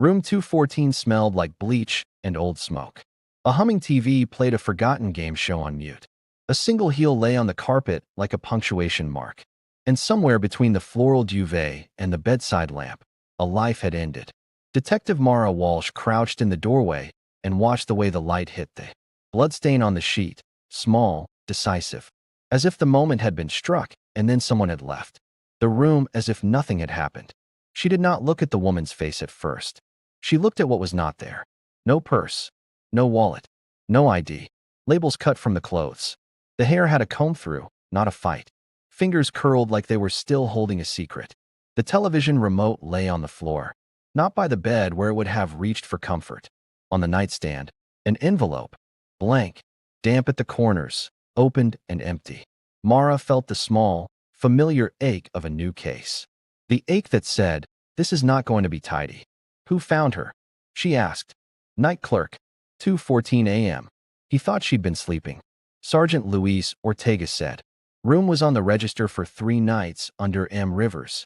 Room 214 smelled like bleach and old smoke. A humming TV played a forgotten game show on mute. A single heel lay on the carpet like a punctuation mark. And somewhere between the floral duvet and the bedside lamp, a life had ended. Detective Mara Walsh crouched in the doorway and watched the way the light hit the bloodstain on the sheet, small, decisive, as if the moment had been struck and then someone had left the room as if nothing had happened. She did not look at the woman's face at first. She looked at what was not there. No purse, no wallet, no ID, labels cut from the clothes. The hair had a comb through, not a fight. Fingers curled like they were still holding a secret. The television remote lay on the floor, not by the bed where it would have reached for comfort. On the nightstand, an envelope, blank, damp at the corners, opened and empty. Mara felt the small, familiar ache of a new case. The ache that said, "This is not going to be tidy." "Who found her?" she asked. "Night clerk, 2:14 a.m. He thought she'd been sleeping." Sergeant Luis Ortega said. "Room was on the register for 3 nights under M. Rivers.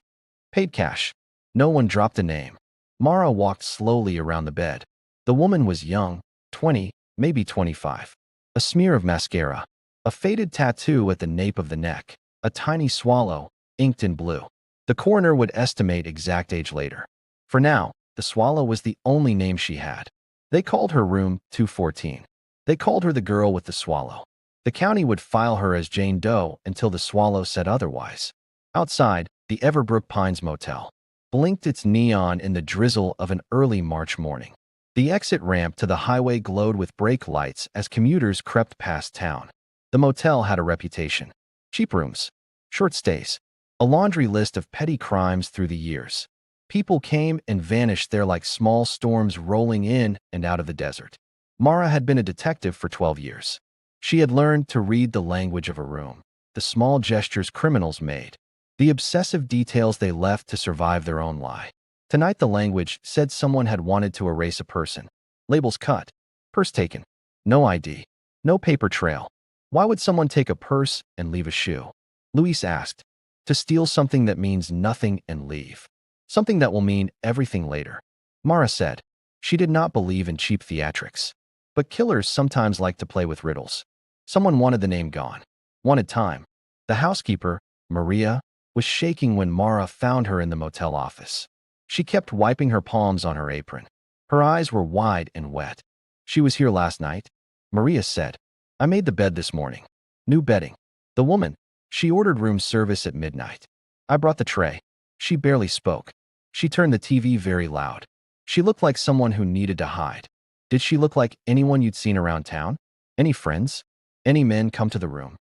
Paid cash." No one dropped a name. Mara walked slowly around the bed. The woman was young, 20, maybe 25. A smear of mascara, a faded tattoo at the nape of the neck, a tiny swallow, inked in blue. The coroner would estimate exact age later. For now, the swallow was the only name she had. They called her Room 214. They called her the girl with the swallow. The county would file her as Jane Doe until the swallow said otherwise. Outside, the Everbrook Pines Motel blinked its neon in the drizzle of an early March morning. The exit ramp to the highway glowed with brake lights as commuters crept past town. The motel had a reputation. Cheap rooms, short stays, a laundry list of petty crimes through the years. People came and vanished there like small storms rolling in and out of the desert. Mara had been a detective for 12 years. She had learned to read the language of a room, the small gestures criminals made, the obsessive details they left to survive their own lie. Tonight the language said someone had wanted to erase a person. Labels cut, purse taken, no ID, no paper trail. Why would someone take a purse and leave a shoe? Luis asked. To steal something that means nothing and leave. Something that will mean everything later. Mara said. She did not believe in cheap theatrics. But killers sometimes like to play with riddles. Someone wanted the name gone. Wanted time. The housekeeper, Maria, was shaking when Mara found her in the motel office. She kept wiping her palms on her apron. Her eyes were wide and wet. "She was here last night," Maria said. "I made the bed this morning. New bedding." The woman, "She ordered room service at midnight. I brought the tray." She barely spoke. She turned the TV very loud. She looked like someone who needed to hide. Did she look like anyone you'd seen around town? Any friends? Any men come to the room?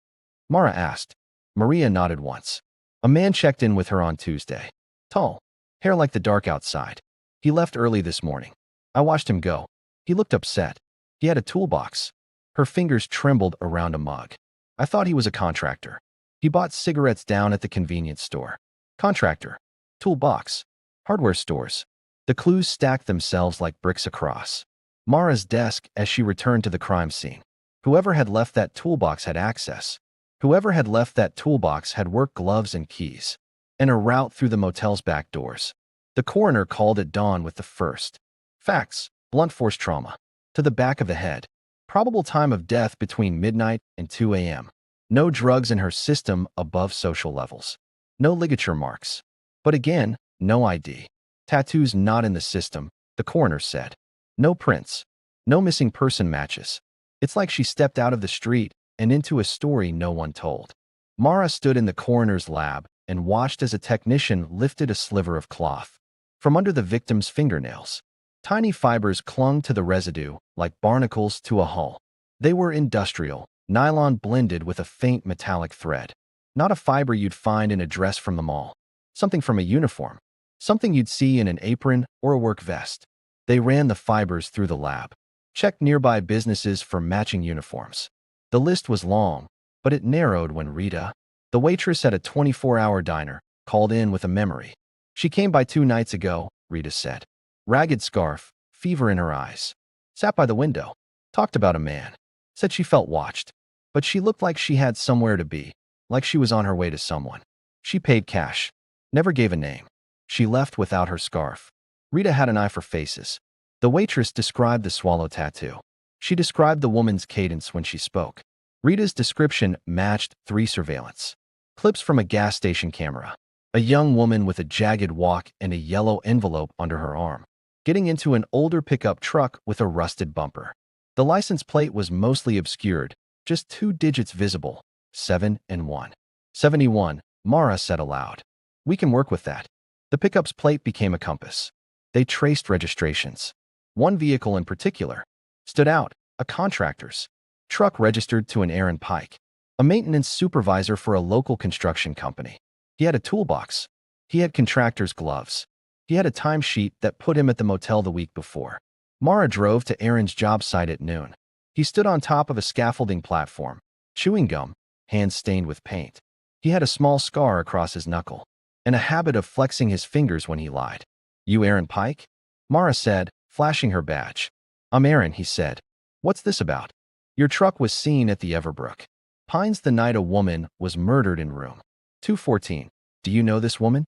Mara asked. Maria nodded once. A man checked in with her on Tuesday. Tall. Hair like the dark outside. He left early this morning. I watched him go. He looked upset. He had a toolbox. Her fingers trembled around a mug. I thought he was a contractor. He bought cigarettes down at the convenience store. Contractor. Toolbox. Hardware stores. The clues stacked themselves like bricks across Mara's desk as she returned to the crime scene. Whoever had left that toolbox had access. Whoever had left that toolbox had work gloves and keys, and a route through the motel's back doors. The coroner called at dawn with the first facts: blunt force trauma to the back of the head. Probable time of death between midnight and 2 a.m. No drugs in her system above social levels. No ligature marks. But again, no ID. Tattoos not in the system, the coroner said. No prints. No missing person matches. It's like she stepped out of the street and into a story no one told. Mara stood in the coroner's lab and watched as a technician lifted a sliver of cloth from under the victim's fingernails. Tiny fibers clung to the residue like barnacles to a hull. They were industrial, nylon blended with a faint metallic thread. Not a fiber you'd find in a dress from the mall. Something from a uniform. Something you'd see in an apron or a work vest. They ran the fibers through the lab. Checked nearby businesses for matching uniforms. The list was long, but it narrowed when Rita, the waitress at a 24-hour diner, called in with a memory. She came by 2 nights ago, Rita said. Ragged scarf, fever in her eyes. Sat by the window. Talked about a man. Said she felt watched. But she looked like she had somewhere to be, like she was on her way to someone. She paid cash. Never gave a name. She left without her scarf. Rita had an eye for faces. The waitress described the swallow tattoo. She described the woman's cadence when she spoke. Rita's description matched 3 surveillance clips from a gas station camera. A young woman with a jagged walk and a yellow envelope under her arm, getting into an older pickup truck with a rusted bumper. The license plate was mostly obscured, just 2 digits visible, 7 and 1. 71, Mara said aloud. We can work with that. The pickup's plate became a compass. They traced registrations. One vehicle in particular stood out, a contractor's truck registered to an Aaron Pike, a maintenance supervisor for a local construction company. He had a toolbox. He had contractor's gloves. He had a timesheet that put him at the motel the week before. Mara drove to Aaron's job site at noon. He stood on top of a scaffolding platform, chewing gum, hands stained with paint. He had a small scar across his knuckle, and a habit of flexing his fingers when he lied. You Aaron Pike? Mara said, flashing her badge. I'm Aaron, he said. What's this about? Your truck was seen at the Everbrook Pines the night a woman was murdered in room 214. Do you know this woman?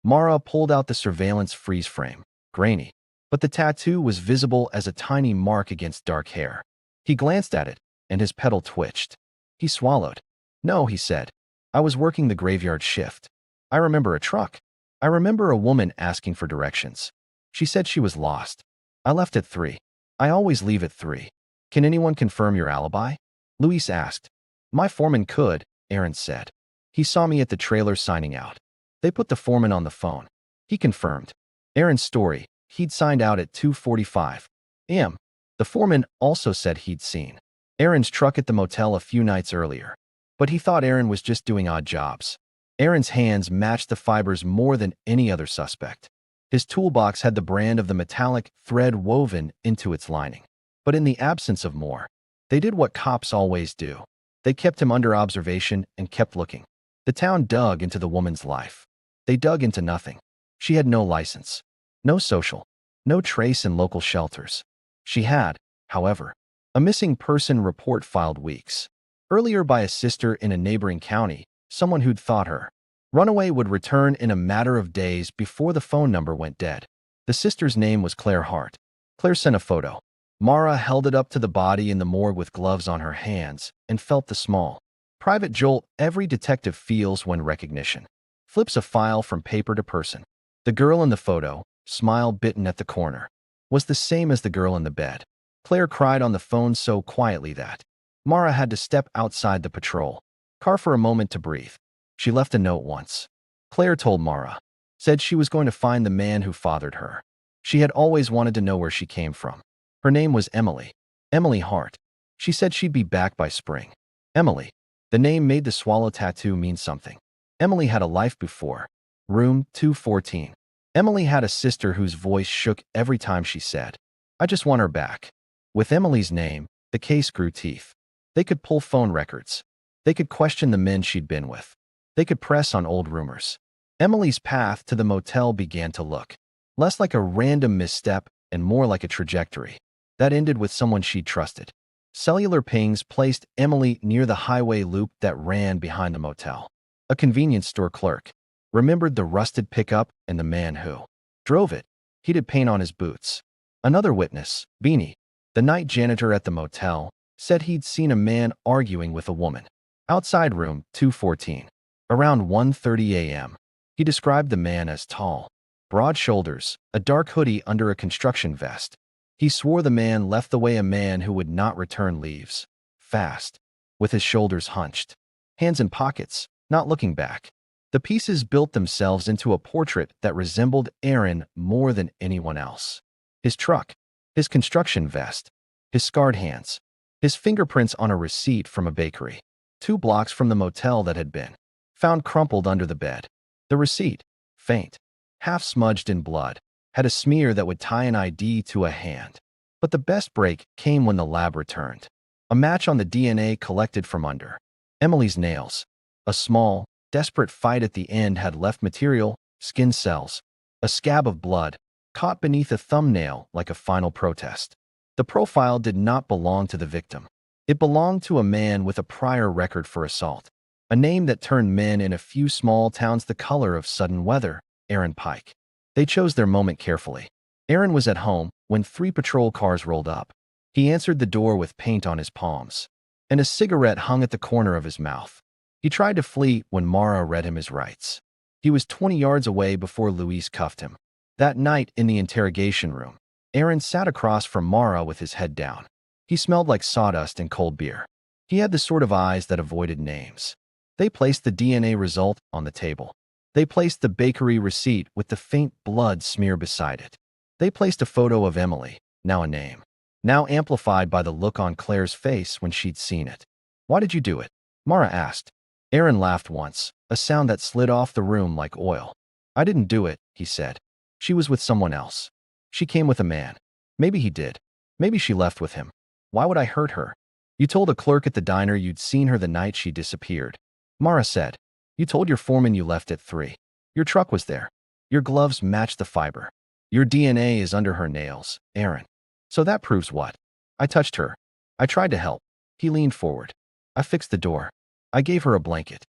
Mara pulled out the surveillance freeze frame, grainy, but the tattoo was visible as a tiny mark against dark hair. He glanced at it, and his pedal twitched. He swallowed. No, he said. I was working the graveyard shift. I remember a truck. I remember a woman asking for directions. She said she was lost. I left at 3. I always leave at 3. Can anyone confirm your alibi? Luis asked. My foreman could, Aaron said. He saw me at the trailer signing out. They put the foreman on the phone. He confirmed. Aaron's story, he'd signed out at 2:45 a.m. The foreman also said he'd seen Aaron's truck at the motel a few nights earlier, but he thought Aaron was just doing odd jobs. Aaron's hands matched the fibers more than any other suspect. His toolbox had the brand of the metallic thread woven into its lining. But in the absence of more, they did what cops always do. They kept him under observation and kept looking. The town dug into the woman's life. They dug into nothing. She had no license, no social, no trace in local shelters. She had, however, a missing person report filed weeks earlier by a sister in a neighboring county, someone who'd thought her runaway would return in a matter of days before the phone number went dead. The sister's name was Claire Hart. Claire sent a photo. Mara held it up to the body in the morgue with gloves on her hands and felt the small, private jolt every detective feels when recognition flips a file from paper to person. The girl in the photo, smile bitten at the corner, was the same as the girl in the bed. Claire cried on the phone so quietly that Mara had to step outside the patrol car for a moment to breathe. She left a note once. Claire told Mara, said she was going to find the man who fathered her. She had always wanted to know where she came from. Her name was Emily. Emily Hart. She said she'd be back by spring. Emily. The name made the swallow tattoo mean something. Emily had a life before. Room 214. Emily had a sister whose voice shook every time she said, I just want her back. With Emily's name, the case grew teeth. They could pull phone records. They could question the men she'd been with. They could press on old rumors. Emily's path to the motel began to look less like a random misstep and more like a trajectory that ended with someone she'd trusted. Cellular pings placed Emily near the highway loop that ran behind the motel. A convenience store clerk remembered the rusted pickup and the man who drove it. He'd had paint on his boots. Another witness, Beanie, the night janitor at the motel, said he'd seen a man arguing with a woman outside room 214 around 1:30 a.m. He described the man as tall, broad shoulders, a dark hoodie under a construction vest. He swore the man left the way a man who would not return leaves, fast, with his shoulders hunched, hands in pockets, not looking back. The pieces built themselves into a portrait that resembled Aaron more than anyone else. His truck, his construction vest, his scarred hands, his fingerprints on a receipt from a bakery 2 blocks from the motel that had been found crumpled under the bed. The receipt, faint, half smudged in blood, had a smear that would tie an ID to a hand. But the best break came when the lab returned. A match on the DNA collected from under Emily's nails. A small, desperate fight at the end had left material, skin cells, a scab of blood, caught beneath a thumbnail like a final protest. The profile did not belong to the victim. It belonged to a man with a prior record for assault, a name that turned men in a few small towns the color of sudden weather, Aaron Pike. They chose their moment carefully. Aaron was at home when 3 patrol cars rolled up. He answered the door with paint on his palms, and a cigarette hung at the corner of his mouth. He tried to flee when Mara read him his rights. He was 20 yards away before Louise cuffed him. That night in the interrogation room, Aaron sat across from Mara with his head down. He smelled like sawdust and cold beer. He had the sort of eyes that avoided names. They placed the DNA result on the table. They placed the bakery receipt with the faint blood smear beside it. They placed a photo of Emily, now a name, now amplified by the look on Claire's face when she'd seen it. "Why did you do it?" Mara asked. Aaron laughed once, a sound that slid off the room like oil. "I didn't do it," he said. "She was with someone else. She came with a man. Maybe he did. Maybe she left with him. Why would I hurt her? You told a clerk at the diner you'd seen her the night she disappeared." Mara said. "You told your foreman you left at 3. Your truck was there. Your gloves matched the fiber. Your DNA is under her nails, Aaron. So that proves what? I touched her. I tried to help." He leaned forward. "I fixed the door. I gave her a blanket."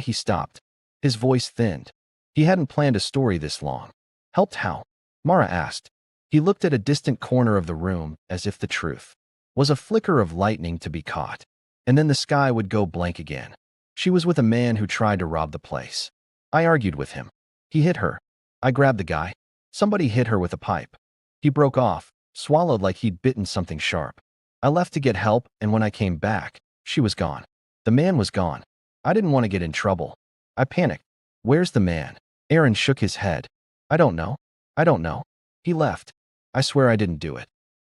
He stopped. His voice thinned. He hadn't planned a story this long. "Helped how?" Mara asked. He looked at a distant corner of the room as if the truth was a flicker of lightning to be caught, and then the sky would go blank again. "She was with a man who tried to rob the place. I argued with him. He hit her. I grabbed the guy. Somebody hit her with a pipe. He broke off, swallowed like he'd bitten something sharp. I left to get help, and when I came back, she was gone. The man was gone. I didn't want to get in trouble. I panicked. Where's the man?" Aaron shook his head. "I don't know. I don't know. He left. I swear I didn't do it."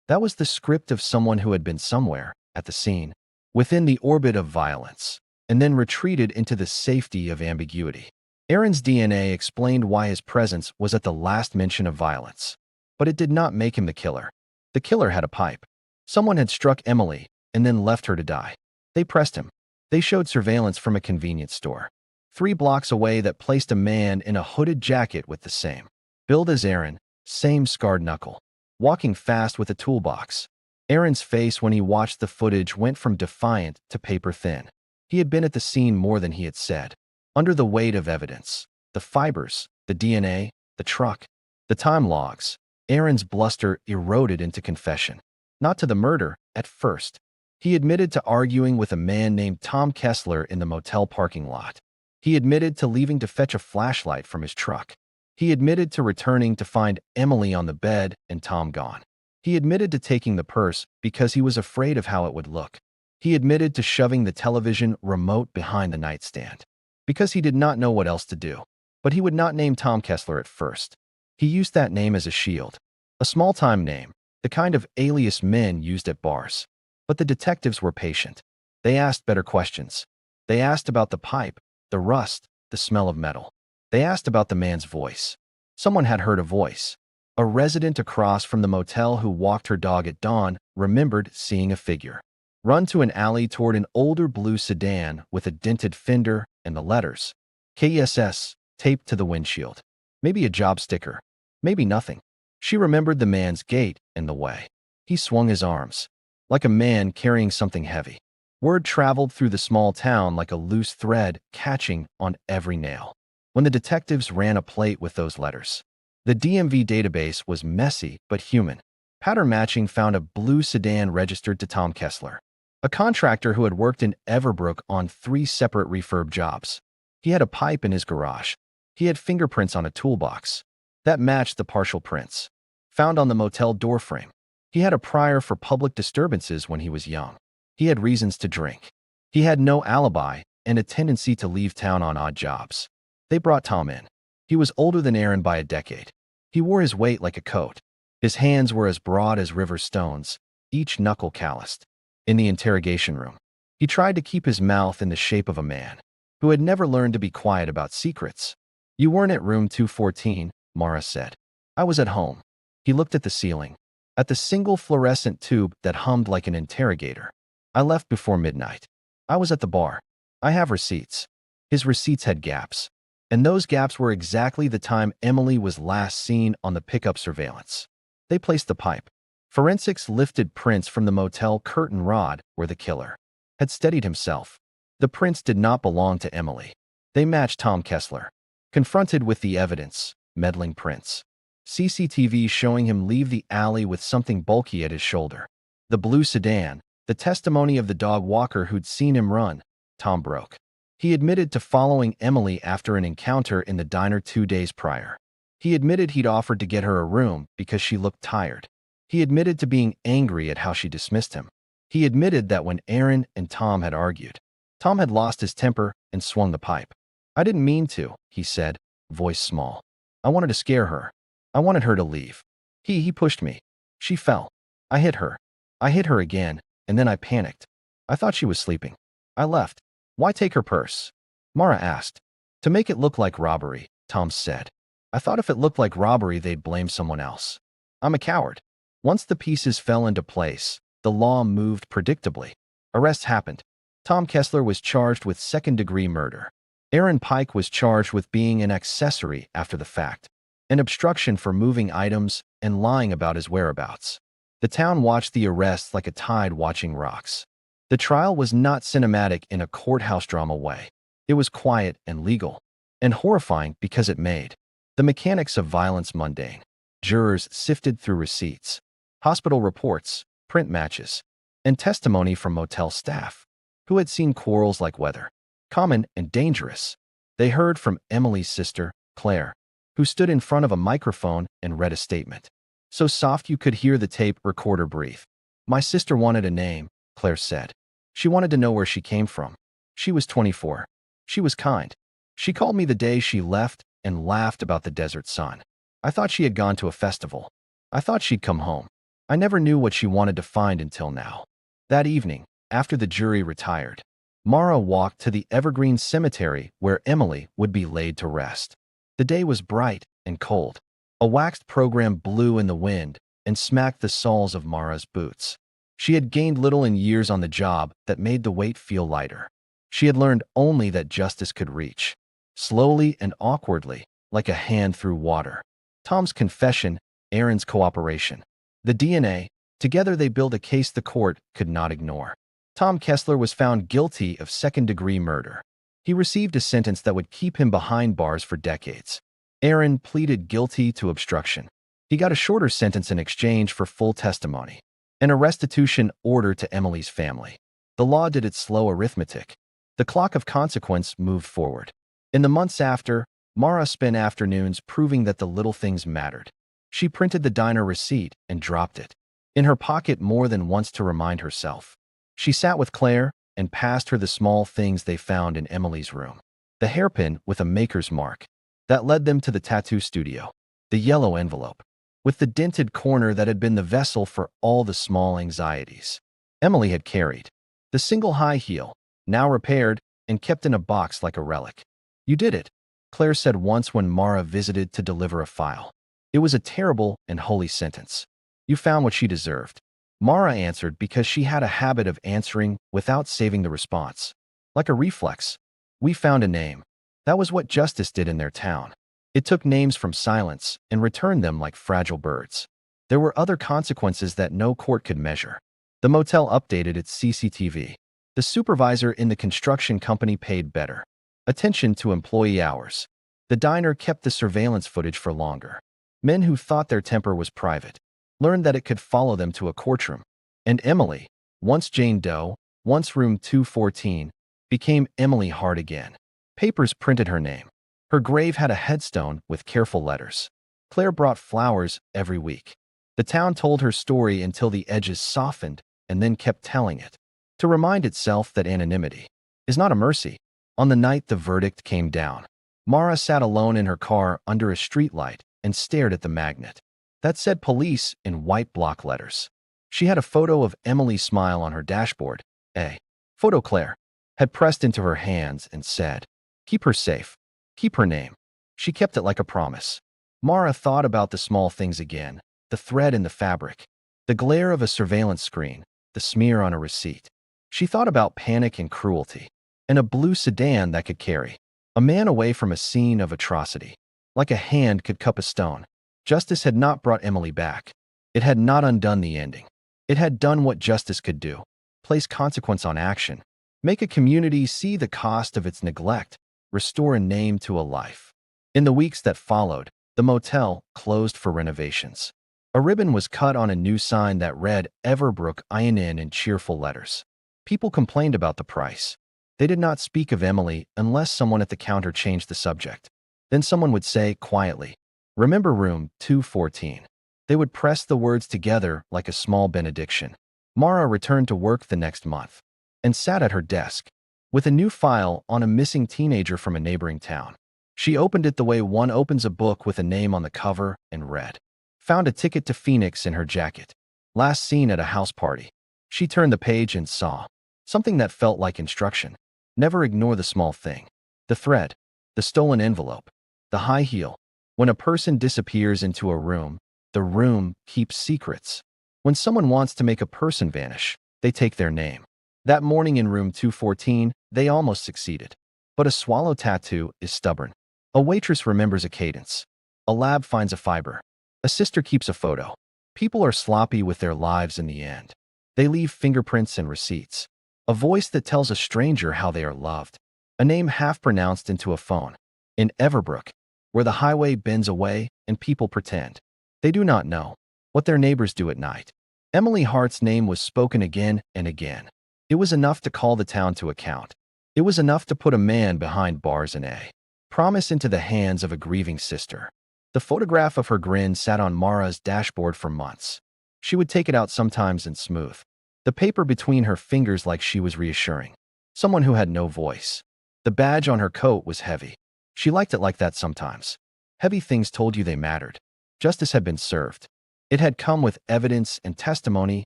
That was the script of someone who had been somewhere, at the scene, within the orbit of violence, and then retreated into the safety of ambiguity. Aaron's DNA explained why his presence was at the last mention of violence. But it did not make him the killer. The killer had a pipe. Someone had struck Emily and then left her to die. They pressed him. They showed surveillance from a convenience store 3 blocks away that placed a man in a hooded jacket with the same build as Aaron, same scarred knuckle, walking fast with a toolbox. Aaron's face when he watched the footage went from defiant to paper-thin. He had been at the scene more than he had said. Under the weight of evidence, the fibers, the DNA, the truck, the time logs, Aaron's bluster eroded into confession. Not to the murder, at first. He admitted to arguing with a man named Tom Kessler in the motel parking lot. He admitted to leaving to fetch a flashlight from his truck. He admitted to returning to find Emily on the bed and Tom gone. He admitted to taking the purse because he was afraid of how it would look. He admitted to shoving the television remote behind the nightstand because he did not know what else to do. But he would not name Tom Kessler at first. He used that name as a shield, a small-time name, the kind of alias men used at bars. But the detectives were patient. They asked better questions. They asked about the pipe, the rust, the smell of metal. They asked about the man's voice. Someone had heard a voice. A resident across from the motel who walked her dog at dawn remembered seeing a figure run to an alley toward an older blue sedan with a dented fender and the letters KSS taped to the windshield. Maybe a job sticker. Maybe nothing. She remembered the man's gait and the way he swung his arms, like a man carrying something heavy. Word traveled through the small town like a loose thread catching on every nail. When the detectives ran a plate with those letters, the DMV database was messy but human. Pattern matching found a blue sedan registered to Tom Kessler, a contractor who had worked in Everbrook on 3 separate refurb jobs. He had a pipe in his garage. He had fingerprints on a toolbox that matched the partial prints found on the motel doorframe. He had a prior for public disturbances when he was young. He had reasons to drink. He had no alibi and a tendency to leave town on odd jobs. They brought Tom in. He was older than Aaron by a decade. He wore his weight like a coat. His hands were as broad as river stones, each knuckle calloused. In the interrogation room, he tried to keep his mouth in the shape of a man who had never learned to be quiet about secrets. "You weren't at room 214, Mara said. "I was at home." He looked at the ceiling, at the single fluorescent tube that hummed like an interrogator. "I left before midnight. I was at the bar. I have receipts." His receipts had gaps, and those gaps were exactly the time Emily was last seen on the pickup surveillance. They placed the pipe. Forensics lifted prints from the motel curtain rod where the killer had steadied himself. The prints did not belong to Emily. They matched Tom Kessler. Confronted with the evidence, meddling prints CCTV showing him leave the alley with something bulky at his shoulder. The blue sedan, the testimony of the dog walker who'd seen him run. Tom broke. He admitted to following Emily after an encounter in the diner 2 days prior. He admitted he'd offered to get her a room because she looked tired. He admitted to being angry at how she dismissed him. He admitted that when Aaron and Tom had argued, Tom had lost his temper and swung the pipe. "I didn't mean to," he said, voice small. "I wanted to scare her. I wanted her to leave. He pushed me. She fell. I hit her. I hit her again, and then I panicked. I thought she was sleeping. I left." "Why take her purse?" Mara asked. "To make it look like robbery," Tom said. "I thought if it looked like robbery, they'd blame someone else. I'm a coward." Once the pieces fell into place, the law moved predictably. Arrests happened. Tom Kessler was charged with second-degree murder. Aaron Pike was charged with being an accessory after the fact, an obstruction for moving items, and lying about his whereabouts. The town watched the arrests like a tide watching rocks. The trial was not cinematic in a courthouse drama way. It was quiet and legal, and horrifying because it made the mechanics of violence mundane. Jurors sifted through receipts, hospital reports, print matches, and testimony from motel staff, who had seen quarrels like weather, common and dangerous. They heard from Emily's sister, Claire, who stood in front of a microphone and read a statement, so soft you could hear the tape recorder breathe. "My sister wanted a name," Claire said. "She wanted to know where she came from. She was 24. She was kind. She called me the day she left and laughed about the desert sun. I thought she had gone to a festival. I thought she'd come home. I never knew what she wanted to find until now." That evening, after the jury retired, Mara walked to the Evergreen Cemetery where Emily would be laid to rest. The day was bright and cold. A waxed program blew in the wind and smacked the soles of Mara's boots. She had gained little in years on the job that made the weight feel lighter. She had learned only that justice could reach, slowly and awkwardly, like a hand through water. Tom's confession, Aaron's cooperation, the DNA, together they built a case the court could not ignore. Tom Kessler was found guilty of second-degree murder. He received a sentence that would keep him behind bars for decades. Aaron pleaded guilty to obstruction. He got a shorter sentence in exchange for full testimony and a restitution order to Emily's family. The law did its slow arithmetic. The clock of consequence moved forward. In the months after, Mara spent afternoons proving that the little things mattered. She printed the diner receipt and dropped it in her pocket more than once to remind herself. She sat with Claire and passed her the small things they found in Emily's room. The hairpin with a maker's mark that led them to the tattoo studio. The yellow envelope with the dented corner that had been the vessel for all the small anxieties Emily had carried. The single high heel, now repaired and kept in a box like a relic. "You did it," Claire said once when Mara visited to deliver a file. It was a terrible and holy sentence. "You found what she deserved." Mara answered because she had a habit of answering without saving the response. Like a reflex. "We found a name." That was what justice did in their town. It took names from silence and returned them like fragile birds. There were other consequences that no court could measure. The motel updated its CCTV. The supervisor in the construction company paid better attention to employee hours. The diner kept the surveillance footage for longer. Men who thought their temper was private learned that it could follow them to a courtroom. And Emily, once Jane Doe, once room 214, became Emily Hart again. Papers printed her name. Her grave had a headstone with careful letters. Claire brought flowers every week. The town told her story until the edges softened and then kept telling it, to remind itself that anonymity is not a mercy. On the night the verdict came down, Mara sat alone in her car under a streetlight and stared at the magnet that said police in white block letters. She had a photo of Emily's smile on her dashboard. A photo Claire had pressed into her hands and said, "Keep her safe. Keep her name." She kept it like a promise. Mara thought about the small things again, the thread in the fabric, the glare of a surveillance screen, the smear on a receipt. She thought about panic and cruelty, and a blue sedan that could carry a man away from a scene of atrocity, like a hand could cup a stone. Justice had not brought Emily back. It had not undone the ending. It had done what justice could do: place consequence on action, make a community see the cost of its neglect, restore a name to a life. In the weeks that followed, The motel closed for renovations. A ribbon was cut on a new sign that read Everbrook Inn in cheerful letters. People complained about the price. They did not speak of Emily unless someone at the counter changed the subject. Then someone would say quietly, "Remember room 214." They would press the words together like a small benediction. Mara returned to work the next month and sat at her desk with a new file on a missing teenager from a neighboring town. She opened it the way one opens a book with a name on the cover and read. Found a ticket to Phoenix in her jacket. Last seen at a house party. She turned the page and saw something that felt like instruction. Never ignore the small thing. The thread, the stolen envelope, the high heel. When a person disappears into a room, the room keeps secrets. When someone wants to make a person vanish, they take their name. That morning in room 214, they almost succeeded. But a swallow tattoo is stubborn. A waitress remembers a cadence. A lab finds a fiber. A sister keeps a photo. People are sloppy with their lives in the end. They leave fingerprints and receipts. A voice that tells a stranger how they are loved. A name half pronounced into a phone. In Everbrook, where the highway bends away and people pretend they do not know what their neighbors do at night. Emily Hart's name was spoken again and again. It was enough to call the town to account. It was enough to put a man behind bars and a promise into the hands of a grieving sister. The photograph of her grin sat on Mara's dashboard for months. She would take it out sometimes and smooth the paper between her fingers like she was reassuring someone who had no voice. The badge on her coat was heavy. She liked it like that sometimes. Heavy things told you they mattered. Justice had been served. It had come with evidence and testimony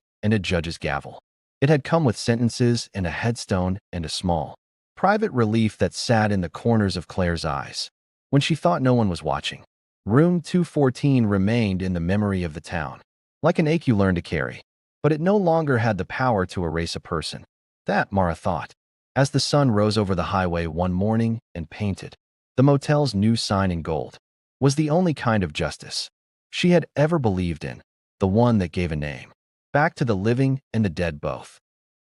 and a judge's gavel. It had come with sentences and a headstone and a small, private relief that sat in the corners of Claire's eyes when she thought no one was watching. Room 214 remained in the memory of the town, like an ache you learn to carry, but it no longer had the power to erase a person. That, Mara thought, as the sun rose over the highway one morning and painted the motel's new sign in gold, was the only kind of justice she had ever believed in, the one that gave a name back to the living and the dead both.